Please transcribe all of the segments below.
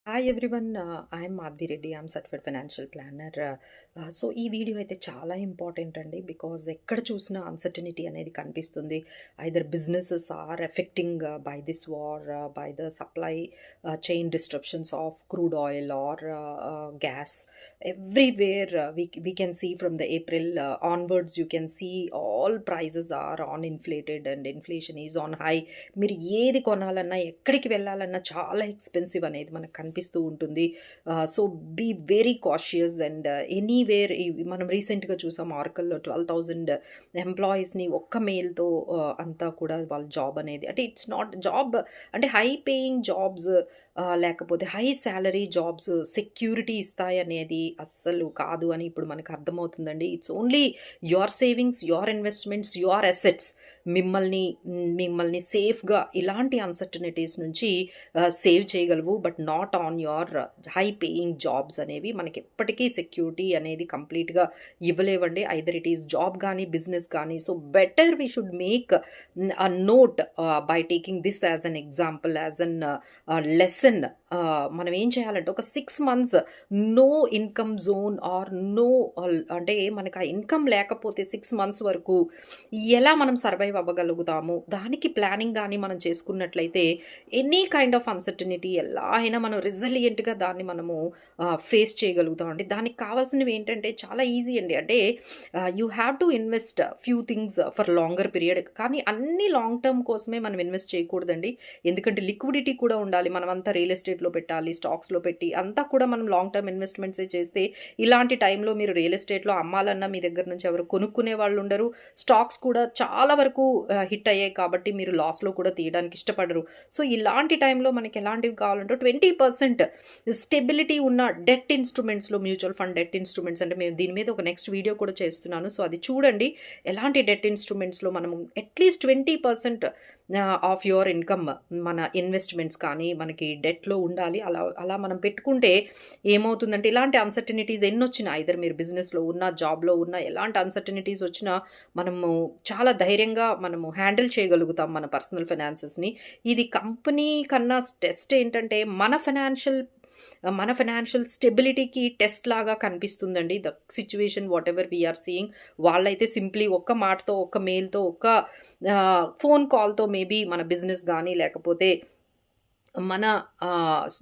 Hi everyone. I'm Madhavi Reddy. I'm certified financial planner. So ఈ video అయితే చాలా ఇంపార్టెంట్ అండి. బికాజ్ ఎక్కడ చూసినా అన్సర్టనిటీ అనేది కనిపిస్తుంది. Either businesses are affecting by this war, by the supply chain disruptions of crude oil or gas. Everywhere we can see from the April onwards, you can see all prices are on inflated and inflation is on high. మీరు ఏది కొనాలన్నా ఎక్కడికి వెళ్ళాలన్నా చాలా expensive అనేది మనకు కనిపిస్తూ ఉంటుంది. So be very cautious and anywhere. మనం రీసెంట్గా చూసాం ఆర్కల్లో 12,000 ఎంప్లాయీస్ని ఒక్క మెయిల్తో అంతా కూడా వాళ్ళ జాబ్ అనేది, అంటే ఇట్స్ నాట్ జాబ్ అంటే హై పేయింగ్ జాబ్స్ లేకపోతే హై శాలరీ జాబ్స్ సెక్యూరిటీ ఇస్తాయి అనేది అస్సలు కాదు అని ఇప్పుడు మనకు అర్థమవుతుందండి. It's only your savings, your investments, your assets మిమ్మల్ని సేఫ్గా ఇలాంటి అన్సర్టనిటీస్ నుంచి సేవ్ చేయగలవు. But not on your high paying jobs అనేవి మనకి ఎప్పటికీ సెక్యూరిటీ అనేది కంప్లీట్గా ఇవ్వలేవండి. ఐదర్ ఇట్ ఈస్ జాబ్ కానీ బిజినెస్ కానీ. So better we should make a note by taking this as an example, as an lesson. మనం ఏం చేయాలంటే ఒక 6 months no income zone or no, అంటే మనకు ఆ ఇన్కమ్ లేకపోతే 6 months వరకు ఎలా మనం సర్వైవ్ అవ్వగలుగుతాము, దానికి ప్లానింగ్ కానీ మనం చేసుకున్నట్లయితే ఎనీ కైండ్ ఆఫ్ అన్సర్టనిటీ ఎలా అయినా మనం రెసిలియంట్గా దాన్ని మనము ఫేస్ చేయగలుగుతాం అండి. దానికి కావాల్సినవి ఏంటంటే చాలా ఈజీ అండి. అంటే you have to invest few things for longer period. కానీ అన్ని లాంగ్ టర్మ్ కోసమే మనం ఇన్వెస్ట్ చేయకూడదండి. ఎందుకంటే లిక్విడిటీ కూడా ఉండాలి. మనం అంతా రియల్ ఎస్టేట్లో పెట్టాలి, స్టాక్స్లో పెట్టి అంతా కూడా మనం లాంగ్ టర్మ్ ఇన్వెస్ట్మెంట్సే చేస్తే ఇలాంటి టైంలో మీరు రియల్ ఎస్టేట్లో అమ్మాలన్నా మీ దగ్గర నుంచి ఎవరు కొనుక్కునే వాళ్ళు ఉండరు. స్టాక్స్ కూడా చాలా వరకు హిట్ అయ్యాయి కాబట్టి మీరు లాస్లో కూడా తీయడానికి ఇష్టపడరు. సో ఇలాంటి టైంలో మనకి ఎలాంటివి కావాలంటే 20% స్టెబిలిటీ ఉన్న డెట్ ఇన్స్ట్రుమెంట్స్లో, మ్యూచువల్ ఫండ్ డెట్ ఇన్స్ట్రుమెంట్స్, అంటే మేము దీని మీద ఒక నెక్స్ట్ వీడియో కూడా చేస్తున్నాను. సో అది చూడండి. ఎలాంటి డెట్ ఇన్స్ట్రుమెంట్స్లో మనము అట్లీస్ట్ 20% ఆఫ్ యువర్ ఇన్కమ్ మన ఇన్వెస్ట్మెంట్స్ కానీ మనకి డెట్లో ఉండాలి. అలా అలా మనం పెట్టుకుంటే ఏమవుతుందంటే ఇలాంటి అన్సర్టనిటీస్ ఎన్ని వచ్చినా, ఐదర్ మీరు బిజినెస్లో ఉన్నా జాబ్లో ఉన్నా ఎలాంటి అన్సర్టనిటీస్ వచ్చినా మనము చాలా ధైర్యంగా మనము హ్యాండిల్ చేయగలుగుతాం మన పర్సనల్ ఫైనాన్సెస్ని. ఇది కంపెనీ కన్నా టెస్ట్ ఏంటంటే మన ఫైనాన్షియల్ స్టెబిలిటీకి టెస్ట్ లాగా కనిపిస్తుందండి. The situation whatever we are seeing. వాళ్ళైతే సింప్లీ ఒక్క మాటతో, ఒక్క మెయిల్తో, ఒక్క ఫోన్ కాల్తో మేబీ మన బిజినెస్ కానీ లేకపోతే మన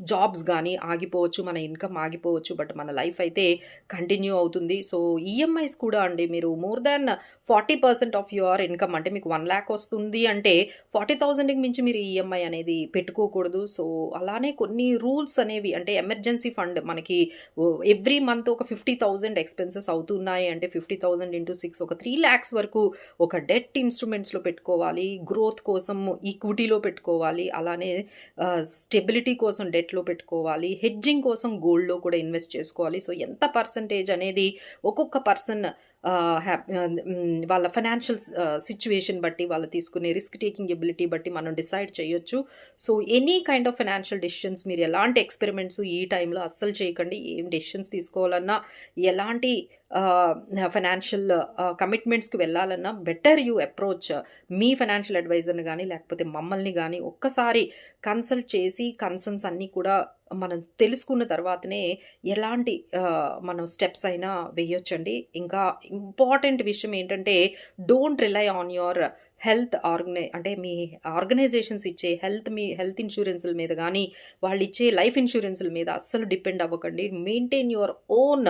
జాబ్స్ కానీ ఆగిపోవచ్చు, మన ఇన్కమ్ ఆగిపోవచ్చు. బట్ మన లైఫ్ అయితే కంటిన్యూ అవుతుంది. సో ఈఎంఐస్ కూడా అండి, మీరు more than 40% of your income, అంటే మీకు 1 lakh వస్తుంది అంటే 40,000కి మించి మీరు ఈఎంఐ అనేది పెట్టుకోకూడదు. సో అలానే కొన్ని రూల్స్ అనేవి, అంటే ఎమర్జెన్సీ ఫండ్ మనకి ఎవ్రీ మంత్ ఒక 50,000 ఎక్స్పెన్సెస్ అవుతున్నాయి అంటే 50,000 ఇంటూ 6 ఒక 3 lakhs వరకు ఒక డెట్ ఇన్స్ట్రుమెంట్స్లో పెట్టుకోవాలి. గ్రోత్ కోసం ఈక్విటీలో పెట్టుకోవాలి. అలానే స్టెబిలిటీ కోసం డెట్లో పెట్టుకోవాలి. హెడ్జింగ్ కోసం గోల్డ్లో కూడా ఇన్వెస్ట్ చేసుకోవాలి. సో ఎంత పర్సంటేజ్ అనేది ఒక్కొక్క పర్సన్ వాళ్ళ ఫైనాన్షియల్ సిచ్యువేషన్ బట్టి, వాళ్ళు తీసుకునే రిస్క్ టేకింగ్ ఎబిలిటీ బట్టి మనం డిసైడ్ చేయొచ్చు. So any kind of financial decisions, మీరు ఎలాంటి ఎక్స్పెరిమెంట్స్ ఈ టైంలో అస్సలు చేయకండి. ఏం డెసిషన్స్ తీసుకోవాలన్నా, ఎలాంటి ఫైనాన్షియల్ కమిట్మెంట్స్కి వెళ్ళాలన్నా బెటర్ యూ అప్రోచ్ మీ ఫైనాన్షియల్ అడ్వైజర్ని కానీ లేకపోతే మమ్మల్ని కానీ ఒక్కసారి కన్సల్ట్ చేసి కన్సర్న్స్ అన్నీ కూడా మనం తెలుసుకున్న తర్వాతనే ఎలాంటి మనం స్టెప్స్ అయినా వేయొచ్చండి. ఇంకా ఇంపార్టెంట్ విషయం ఏంటంటే don't rely on your health అంటే మీ ఆర్గనైజేషన్స్ ఇచ్చే హెల్త్ ఇన్సూరెన్స్ల మీద కానీ వాళ్ళు ఇచ్చే లైఫ్ ఇన్సూరెన్స్ల మీద అస్సలు డిపెండ్ అవ్వకండి. మెయింటైన్ యువర్ ఓన్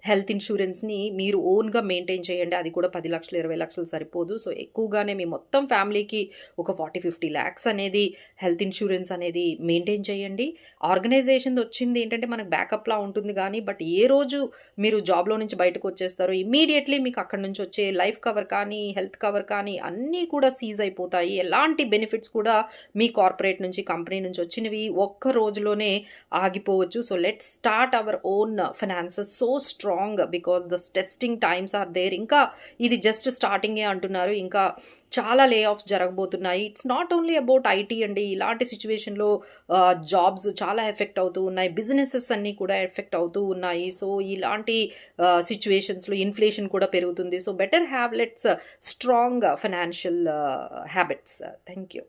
హెల్త్ ఇన్సూరెన్స్ని మీరు ఓన్గా మెయింటైన్ చేయండి. అది కూడా 10 లక్షలు 20 లక్షలు సరిపోదు. సో ఎక్కువగానే మీ మొత్తం ఫ్యామిలీకి ఒక 40-50 lakhs అనేది హెల్త్ ఇన్సూరెన్స్ అనేది మెయింటైన్ చేయండి. ఆర్గనైజేషన్ వచ్చింది ఏంటంటే మనకు బ్యాకప్లా ఉంటుంది కానీ, బట్ ఏ రోజు మీరు జాబ్లో నుంచి బయటకు వచ్చేస్తారో ఇమ్మీడియట్లీ మీకు అక్కడ నుంచి వచ్చే లైఫ్ కవర్ కానీ హెల్త్ కవర్ కానీ అన్నీ కూడా సీజ్ అయిపోతాయి. ఎలాంటి బెనిఫిట్స్ కూడా మీ కార్పొరేట్ నుంచి, కంపెనీ నుంచి వచ్చినవి ఒక్క రోజులోనే ఆగిపోవచ్చు. So let's start our own finances so strong because the testing times are there. ఇంకా ఇది జస్ట్ స్టార్టింగే అంటున్నారు, ఇంకా చాలా లే ఆఫ్స్ జరగబోతున్నాయి. It's not only about IT అండి. ఇలాంటి సిచ్యువేషన్లో జాబ్స్ చాలా ఎఫెక్ట్ అవుతూ ఉన్నాయి, బిజినెసెస్ అన్నీ కూడా ఎఫెక్ట్ అవుతూ ఉన్నాయి. సో ఇలాంటి సిచ్యువేషన్స్లో ఇన్ఫ్లేషన్ కూడా పెరుగుతుంది. So better have let's strong financial habits. Thank you.